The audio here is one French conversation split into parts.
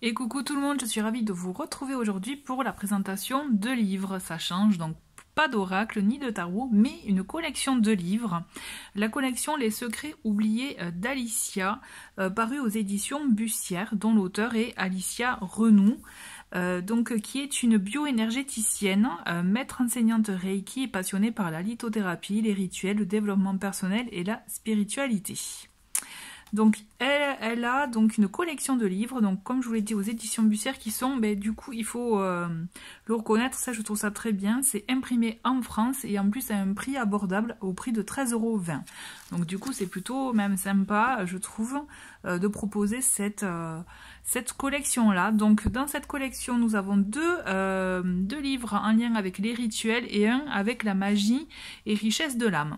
Et coucou tout le monde, je suis ravie de vous retrouver aujourd'hui pour la présentation de livres. Ça change, donc pas d'oracle ni de tarot, mais une collection de livres. La collection Les Secrets oubliés d'Alicia, parue aux éditions Bussière, dont l'auteur est Alicia Renoux. Qui est une bioénergéticienne, maître enseignante Reiki et passionnée par la lithothérapie, les rituels, le développement personnel et la spiritualité. Donc elle a donc une collection de livres, donc comme je vous l'ai dit aux éditions Bussière, qui sont, du coup il faut le reconnaître, ça je trouve ça très bien, c'est imprimé en France et en plus à un prix abordable au prix de 13,20 €. Donc du coup c'est plutôt même sympa je trouve de proposer cette collection là. Donc dans cette collection nous avons deux livres en lien avec les rituels et un avec la magie et richesse de l'âme.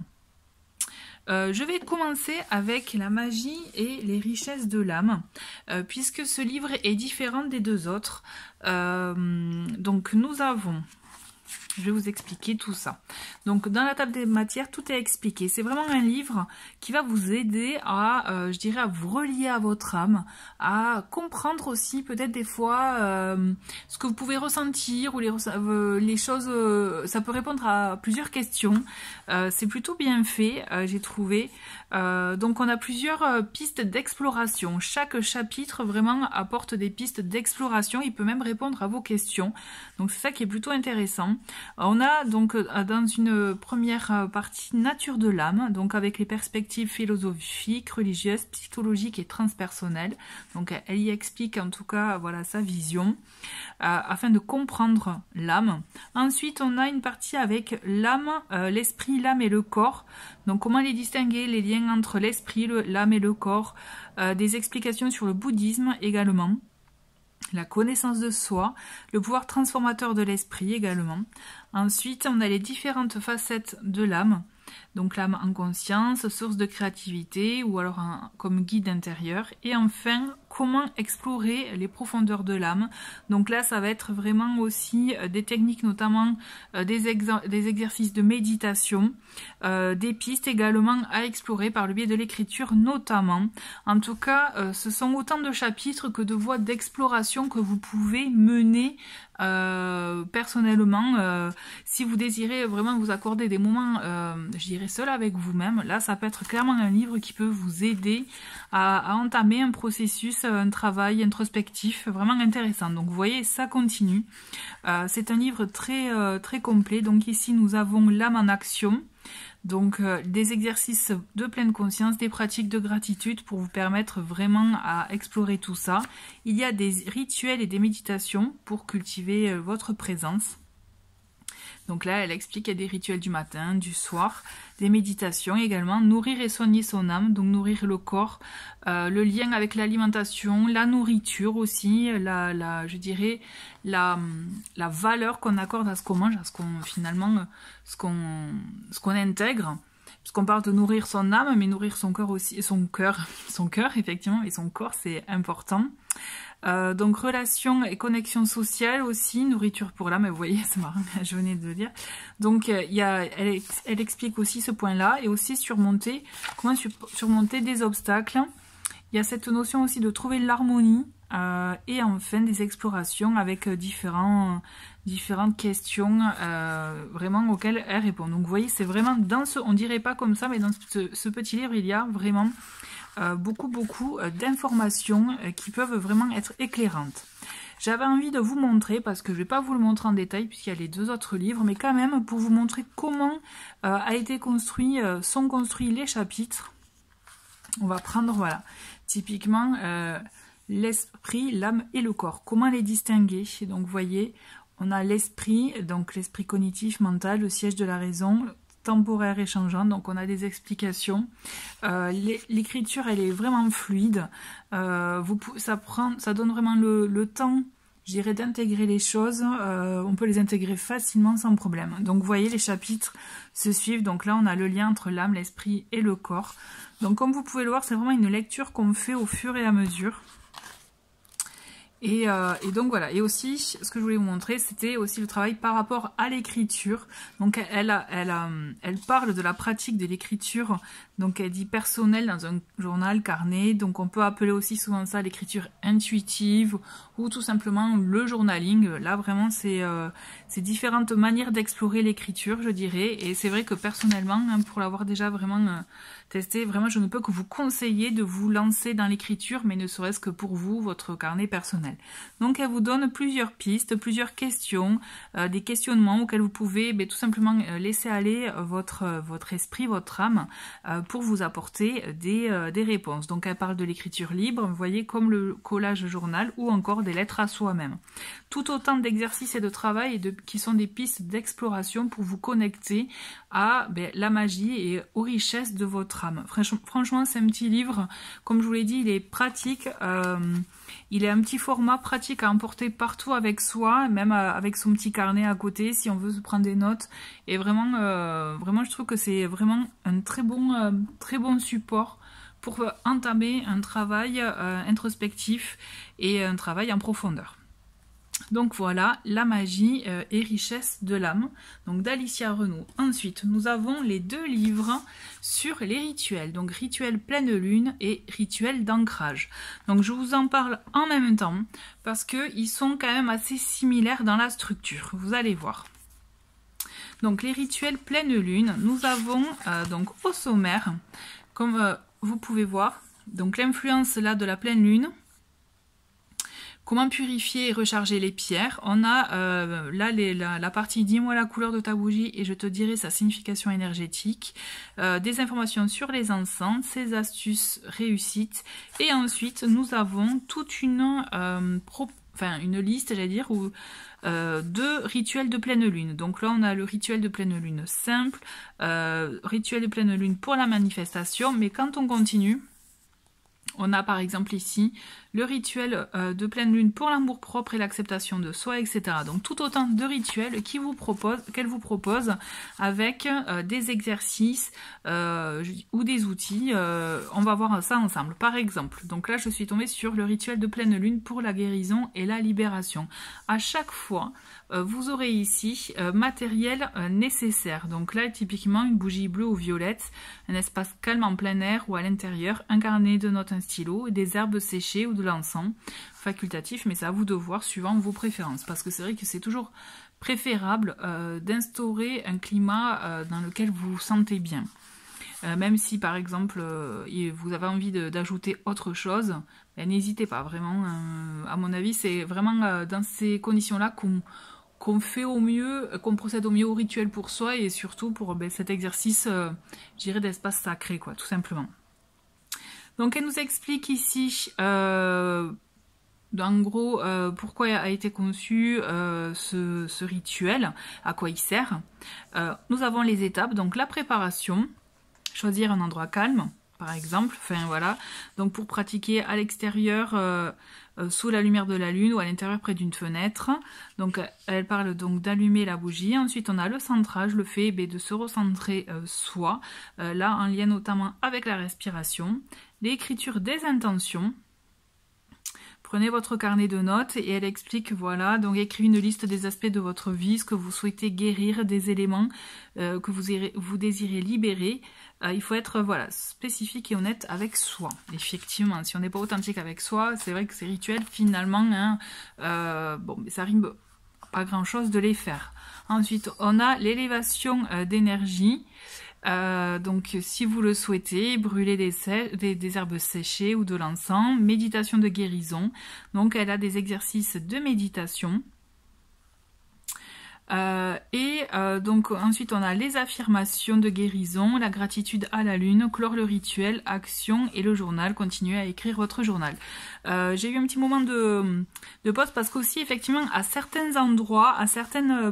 Je vais commencer avec la magie et les richesses de l'âme, puisque ce livre est différent des deux autres. Donc nous avons... Je vais vous expliquer tout ça. Donc dans la table des matières, tout est expliqué. C'est vraiment un livre qui va vous aider à, je dirais, à vous relier à votre âme, à comprendre aussi peut-être des fois ce que vous pouvez ressentir ou les choses. Ça peut répondre à plusieurs questions. C'est plutôt bien fait, j'ai trouvé. Donc on a plusieurs pistes d'exploration. Chaque chapitre vraiment apporte des pistes d'exploration. Il peut même répondre à vos questions. Donc c'est ça qui est plutôt intéressant. On a donc dans une première partie nature de l'âme, donc avec les perspectives philosophiques, religieuses, psychologiques et transpersonnelles. Donc elle y explique en tout cas voilà sa vision afin de comprendre l'âme. Ensuite on a une partie avec l'âme, l'esprit, l'âme et le corps. Donc comment les distinguer, les liens entre l'esprit, l'âme et le corps, des explications sur le bouddhisme également. La connaissance de soi, le pouvoir transformateur de l'esprit également. Ensuite, on a les différentes facettes de l'âme. Donc l'âme en conscience, source de créativité ou alors comme guide intérieur. Et enfin, comment explorer les profondeurs de l'âme. Donc là, ça va être vraiment aussi des techniques, notamment des exercices de méditation, des pistes également à explorer par le biais de l'écriture notamment. En tout cas, ce sont autant de chapitres que de voies d'exploration que vous pouvez mener personnellement. Si vous désirez vraiment vous accorder des moments, je dirais seul avec vous-même, là ça peut être clairement un livre qui peut vous aider à entamer un processus, un travail introspectif vraiment intéressant. Donc vous voyez, ça continue. C'est un livre très complet. Donc ici nous avons l'âme en action. Donc des exercices de pleine conscience, des pratiques de gratitude pour vous permettre vraiment à explorer tout ça. Il y a des rituels et des méditations pour cultiver votre présence. Donc là, elle explique qu'il y a des rituels du matin, du soir, des méditations également, nourrir et soigner son âme, donc nourrir le corps, le lien avec l'alimentation, la nourriture aussi, je dirais la valeur qu'on accorde à ce qu'on mange, à ce qu'on intègre. Puisqu'on parle de nourrir son âme, mais nourrir son cœur aussi, son cœur effectivement, et son corps c'est important. Donc relation et connexion sociale aussi, nourriture pour l'âme, vous voyez, c'est marrant, je venais de le dire. Donc elle explique aussi ce point-là, et aussi comment surmonter des obstacles. Il y a cette notion aussi de trouver l'harmonie, et enfin des explorations avec différentes questions vraiment auxquelles elle répond. Donc vous voyez, c'est vraiment on dirait pas comme ça, mais dans ce petit livre, il y a vraiment beaucoup d'informations qui peuvent vraiment être éclairantes. J'avais envie de vous montrer, parce que je ne vais pas vous le montrer en détail puisqu'il y a les deux autres livres, mais quand même pour vous montrer comment sont construits les chapitres. On va prendre, voilà, typiquement l'esprit, l'âme et le corps. Comment les distinguer? Donc vous voyez, on a l'esprit, donc l'esprit cognitif, mental, le siège de la raison, temporaire et changeant, donc on a des explications. L'écriture, elle est vraiment fluide. Ça donne vraiment le temps, je dirais, d'intégrer les choses. On peut les intégrer facilement sans problème. Donc vous voyez, les chapitres se suivent. Donc là, on a le lien entre l'âme, l'esprit et le corps. Donc comme vous pouvez le voir, c'est vraiment une lecture qu'on fait au fur et à mesure. Et donc voilà, et aussi ce que je voulais vous montrer, c'était aussi le travail par rapport à l'écriture. Donc elle parle de la pratique de l'écriture, donc elle dit personnelle dans un journal, carnet, donc on peut appeler aussi souvent ça l'écriture intuitive ou tout simplement le journaling. Là vraiment c'est différentes manières d'explorer l'écriture, je dirais, et c'est vrai que personnellement, hein, pour l'avoir déjà vraiment testé, vraiment je ne peux que vous conseiller de vous lancer dans l'écriture, mais ne serait-ce que pour vous, votre carnet personnel. Donc elle vous donne plusieurs pistes, plusieurs questions, des questionnements auxquels vous pouvez tout simplement laisser aller votre esprit, votre âme, pour vous apporter des réponses. Donc elle parle de l'écriture libre, vous voyez, comme le collage journal ou encore des lettres à soi-même. Tout autant d'exercices et de travail qui sont des pistes d'exploration pour vous connecter à la magie et aux richesses de votre âme. Franchement, c'est un petit livre, comme je vous l'ai dit, il est pratique, il est un petit format pratique à emporter partout avec soi, même avec son petit carnet à côté si on veut se prendre des notes. Et vraiment, vraiment je trouve que c'est vraiment un très bon support pour entamer un travail introspectif et un travail en profondeur. Donc voilà, la magie et richesse de l'âme, donc d'Alicia Renaud. Ensuite, nous avons les deux livres sur les rituels, donc rituel pleine lune et rituel d'ancrage. Donc je vous en parle en même temps parce qu'ils sont quand même assez similaires dans la structure, vous allez voir. Donc les rituels pleine lune, nous avons donc au sommaire, comme vous pouvez voir, donc l'influence là de la pleine lune. Comment purifier et recharger les pierres? On a là la partie dis-moi la couleur de ta bougie et je te dirai sa signification énergétique, des informations sur les encens, ses astuces réussites, et ensuite nous avons toute une liste, j'allais dire, de rituels de pleine lune. Donc là on a le rituel de pleine lune simple, rituel de pleine lune pour la manifestation, mais quand on continue, on a par exemple ici le rituel de pleine lune pour l'amour propre et l'acceptation de soi, etc. Donc tout autant de rituels qu'elle vous propose avec des exercices ou des outils. On va voir ça ensemble. Par exemple, donc là je suis tombée sur le rituel de pleine lune pour la guérison et la libération. À chaque fois, vous aurez ici matériel nécessaire. Donc là, typiquement, une bougie bleue ou violette, un espace calme en plein air ou à l'intérieur, un carnet de notes, un stylo, des herbes séchées ou de l'encens, facultatif, mais c'est à vous de voir suivant vos préférences. Parce que c'est vrai que c'est toujours préférable d'instaurer un climat dans lequel vous vous sentez bien. Même si par exemple vous avez envie d'ajouter autre chose, n'hésitez pas, vraiment. À mon avis, c'est vraiment dans ces conditions-là qu'on fait au mieux, qu'on procède au mieux au rituel pour soi et surtout pour cet exercice, je dirais, d'espace sacré, quoi, tout simplement. Donc elle nous explique ici, en gros, pourquoi a été conçu ce rituel, à quoi il sert. Nous avons les étapes, donc la préparation, choisir un endroit calme, par exemple, enfin voilà, donc pour pratiquer à l'extérieur, sous la lumière de la lune ou à l'intérieur près d'une fenêtre. Donc elle parle donc d'allumer la bougie. Ensuite on a le centrage, le fait de se recentrer soi, là en lien notamment avec la respiration, l'écriture des intentions. Prenez votre carnet de notes et elle explique, voilà, donc écrivez une liste des aspects de votre vie, ce que vous souhaitez guérir, des éléments que vous désirez libérer. Il faut être, voilà, spécifique et honnête avec soi. Effectivement, si on n'est pas authentique avec soi, c'est vrai que ces rituels, finalement, hein, bon, ça rime pas grand-chose de les faire. Ensuite, on a l'élévation d'énergie. Donc si vous le souhaitez, brûler des herbes séchées ou de l'encens, méditation de guérison. Donc elle a des exercices de méditation. Donc ensuite on a les affirmations de guérison, la gratitude à la lune, clore le rituel, action et le journal, continuez à écrire votre journal. J'ai eu un petit moment de pause parce qu'aussi effectivement à certains endroits,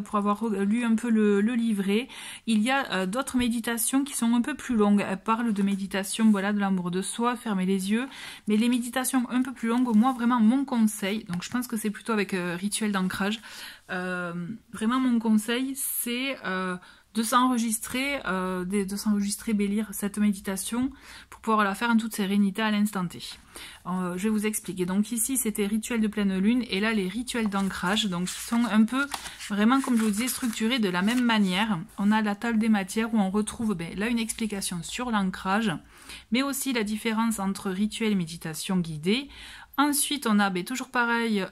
pour avoir lu un peu le livret, il y a d'autres méditations qui sont un peu plus longues. Elle parle de méditation, voilà, de l'amour de soi, fermer les yeux, mais les méditations un peu plus longues, moi vraiment mon conseil, donc je pense que c'est plutôt avec rituel d'ancrage, vraiment mon conseil c'est de s'enregistrer, lire cette méditation pour pouvoir la faire en toute sérénité à l'instant T. Je vais vous expliquer. Donc ici, c'était rituel de pleine lune et là, les rituels d'ancrage. Donc, ils sont un peu, vraiment, comme je vous disais, structurés de la même manière. On a la table des matières où on retrouve là une explication sur l'ancrage, mais aussi la différence entre rituel et méditation guidée. Ensuite, on a toujours pareil,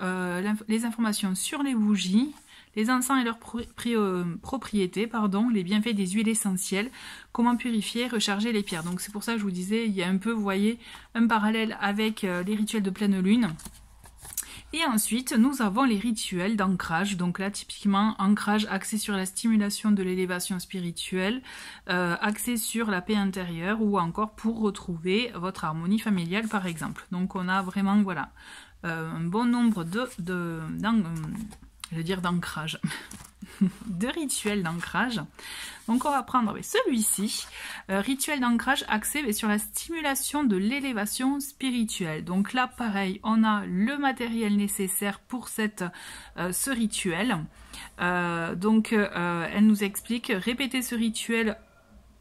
les informations sur les bougies, les encens et leurs propriétés, les bienfaits des huiles essentielles, comment purifier, recharger les pierres. Donc c'est pour ça que je vous disais, il y a un peu, vous voyez, un parallèle avec les rituels de pleine lune. Et ensuite, nous avons les rituels d'ancrage. Donc là, typiquement, ancrage axé sur la stimulation de l'élévation spirituelle, axé sur la paix intérieure ou encore pour retrouver votre harmonie familiale, par exemple. Donc on a vraiment, voilà, un bon nombre d'ancrage, de rituels d'ancrage. Donc on va prendre celui-ci, rituel d'ancrage axé sur la stimulation de l'élévation spirituelle. Donc là pareil, on a le matériel nécessaire pour ce rituel. Elle nous explique, répétez ce rituel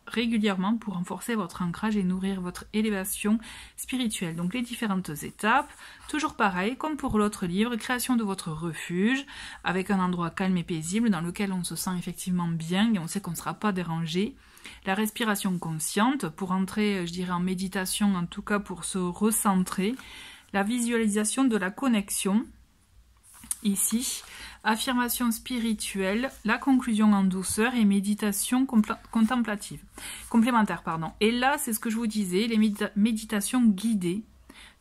régulièrement pour renforcer votre ancrage et nourrir votre élévation spirituelle. Donc les différentes étapes, toujours pareil, comme pour l'autre livre, création de votre refuge, avec un endroit calme et paisible dans lequel on se sent effectivement bien et on sait qu'on ne sera pas dérangé. La respiration consciente, pour entrer, je dirais, en méditation, en tout cas pour se recentrer. La visualisation de la connexion, ici, affirmation spirituelle, la conclusion en douceur et méditation contemplative, complémentaire. Et là, c'est ce que je vous disais, les méditations guidées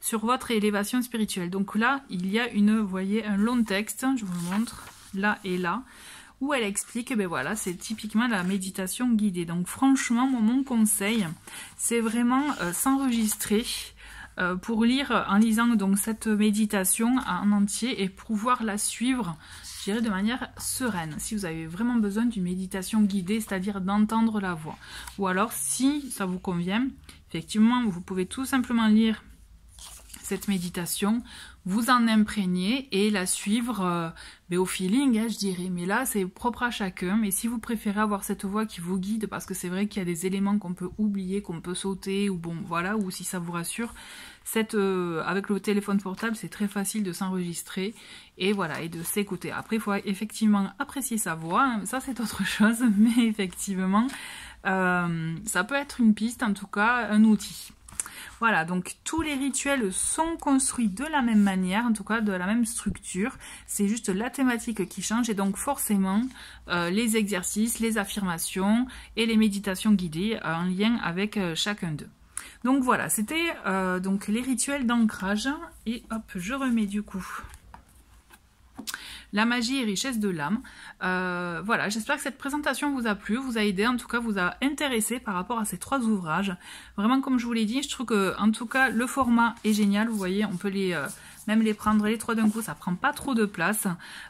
sur votre élévation spirituelle. Donc là, il y a vous voyez, un long texte, je vous le montre, là et là, où elle explique, voilà, c'est typiquement la méditation guidée. Donc franchement, mon conseil, c'est vraiment s'enregistrer pour lire, en lisant donc cette méditation en entier et pouvoir la suivre, je dirais, de manière sereine. Si vous avez vraiment besoin d'une méditation guidée, c'est-à-dire d'entendre la voix. Ou alors, si ça vous convient, effectivement, vous pouvez tout simplement lire cette méditation, vous en imprégner et la suivre au feeling, je dirais. Mais là, c'est propre à chacun. Mais si vous préférez avoir cette voix qui vous guide, parce que c'est vrai qu'il y a des éléments qu'on peut oublier, qu'on peut sauter, ou bon, voilà, ou si ça vous rassure, avec le téléphone portable, c'est très facile de s'enregistrer et voilà, et de s'écouter. Après, il faut effectivement apprécier sa voix, hein, ça c'est autre chose, mais effectivement, ça peut être une piste, en tout cas, un outil. Voilà, donc tous les rituels sont construits de la même manière, en tout cas de la même structure. C'est juste la thématique qui change et donc forcément les exercices, les affirmations et les méditations guidées en lien avec chacun d'eux. Donc voilà, c'était donc les rituels d'ancrage. Et hop, je remets du coup la magie et richesse de l'âme. Voilà, j'espère que cette présentation vous a plu, vous a aidé, en tout cas vous a intéressé par rapport à ces 3 ouvrages. Vraiment, comme je vous l'ai dit, je trouve que en tout cas le format est génial. Vous voyez, on peut même les prendre les 3 d'un coup, ça prend pas trop de place.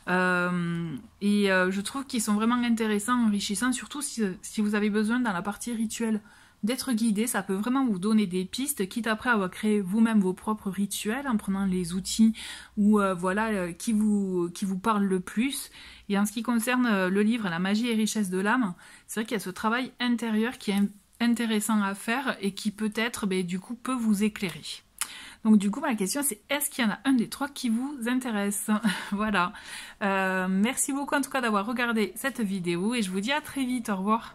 Je trouve qu'ils sont vraiment intéressants, enrichissants, surtout si vous avez besoin dans la partie rituelle d'être guidé, ça peut vraiment vous donner des pistes, quitte après à créer vous-même vos propres rituels en prenant les outils voilà, qui vous parlent le plus. Et en ce qui concerne le livre La magie et richesse de l'âme, c'est vrai qu'il y a ce travail intérieur qui est intéressant à faire et qui peut-être du coup peut vous éclairer. Donc du coup ma question c'est, est-ce qu'il y en a un des 3 qui vous intéresse? Voilà. Merci beaucoup en tout cas d'avoir regardé cette vidéo et je vous dis à très vite, au revoir.